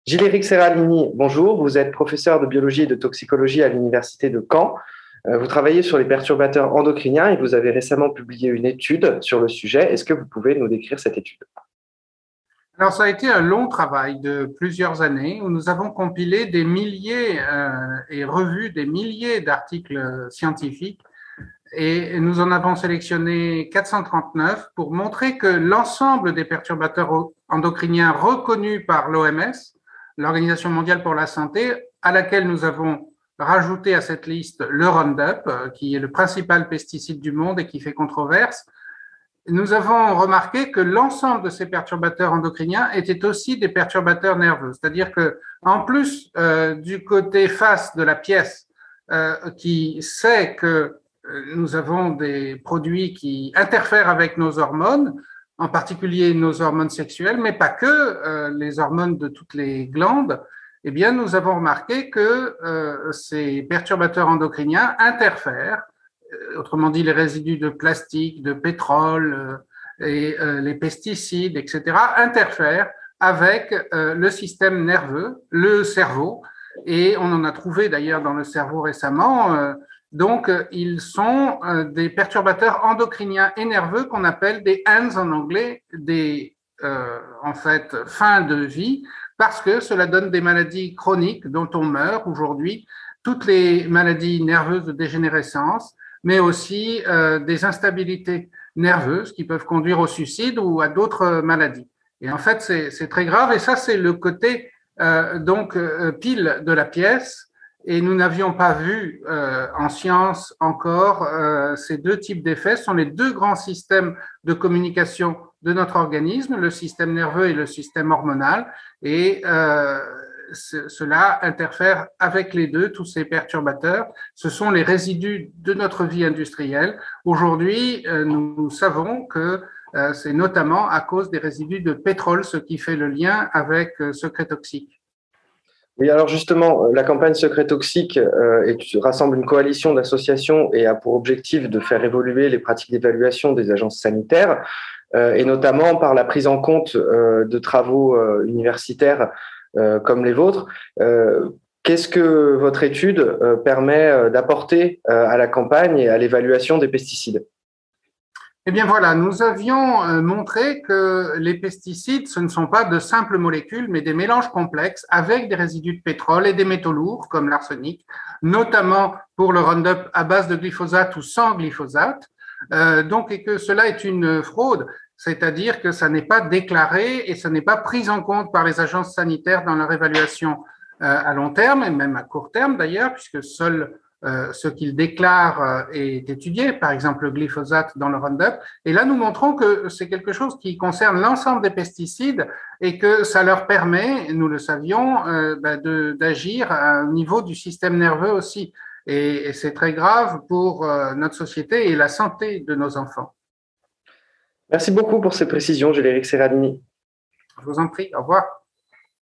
Gilles-Éric Serralini, bonjour. Vous êtes professeur de biologie et de toxicologie à l'Université de Caen. Vous travaillez sur les perturbateurs endocriniens et vous avez récemment publié une étude sur le sujet. Est-ce que vous pouvez nous décrire cette étude? Alors, ça a été un long travail de plusieurs années où nous avons compilé des milliers et revu des milliers d'articles scientifiques et nous en avons sélectionné 439 pour montrer que l'ensemble des perturbateurs endocriniens reconnus par l'OMS, l'Organisation mondiale pour la santé, à laquelle nous avons rajouté à cette liste le Roundup, qui est le principal pesticide du monde et qui fait controverse. Nous avons remarqué que l'ensemble de ces perturbateurs endocriniens étaient aussi des perturbateurs nerveux, c'est-à-dire que en plus du côté face de la pièce qui sait que nous avons des produits qui interfèrent avec nos hormones, en particulier nos hormones sexuelles, mais pas que les hormones de toutes les glandes, eh bien, nous avons remarqué que ces perturbateurs endocriniens interfèrent, autrement dit les résidus de plastique, de pétrole et les pesticides, etc., interfèrent avec le système nerveux, le cerveau, et on en a trouvé d'ailleurs dans le cerveau récemment. Donc, ils sont des perturbateurs endocriniens et nerveux qu'on appelle des HANS en anglais, des en fait fins de vie, parce que cela donne des maladies chroniques dont on meurt aujourd'hui, toutes les maladies nerveuses de dégénérescence, mais aussi des instabilités nerveuses qui peuvent conduire au suicide ou à d'autres maladies. Et en fait, c'est très grave. Et ça, c'est le côté pile de la pièce. Et nous n'avions pas vu en science encore ces deux types d'effets. Ce sont les deux grands systèmes de communication de notre organisme, le système nerveux et le système hormonal. Et cela interfère avec les deux, tous ces perturbateurs. Ce sont les résidus de notre vie industrielle. Aujourd'hui, nous savons que c'est notamment à cause des résidus de pétrole, ce qui fait le lien avec Secret Toxique. Oui, alors justement, la campagne Secret Toxique rassemble une coalition d'associations et a pour objectif de faire évoluer les pratiques d'évaluation des agences sanitaires, et notamment par la prise en compte de travaux universitaires comme les vôtres. Qu'est-ce que votre étude permet d'apporter à la campagne et à l'évaluation des pesticides? Eh bien voilà, nous avions montré que les pesticides, ce ne sont pas de simples molécules, mais des mélanges complexes avec des résidus de pétrole et des métaux lourds comme l'arsenic, notamment pour le Roundup à base de glyphosate ou sans glyphosate. Et que cela est une fraude, c'est-à-dire que ça n'est pas déclaré et ça n'est pas pris en compte par les agences sanitaires dans leur évaluation à long terme et même à court terme d'ailleurs, puisque seul ce qu'ils déclarent est étudié, par exemple le glyphosate dans le Roundup. Et là, nous montrons que c'est quelque chose qui concerne l'ensemble des pesticides et que ça leur permet, nous le savions, d'agir à un niveau du système nerveux aussi. Et c'est très grave pour notre société et la santé de nos enfants. Merci beaucoup pour ces précisions, Gilles-Éric Serralini. Je vous en prie, au revoir.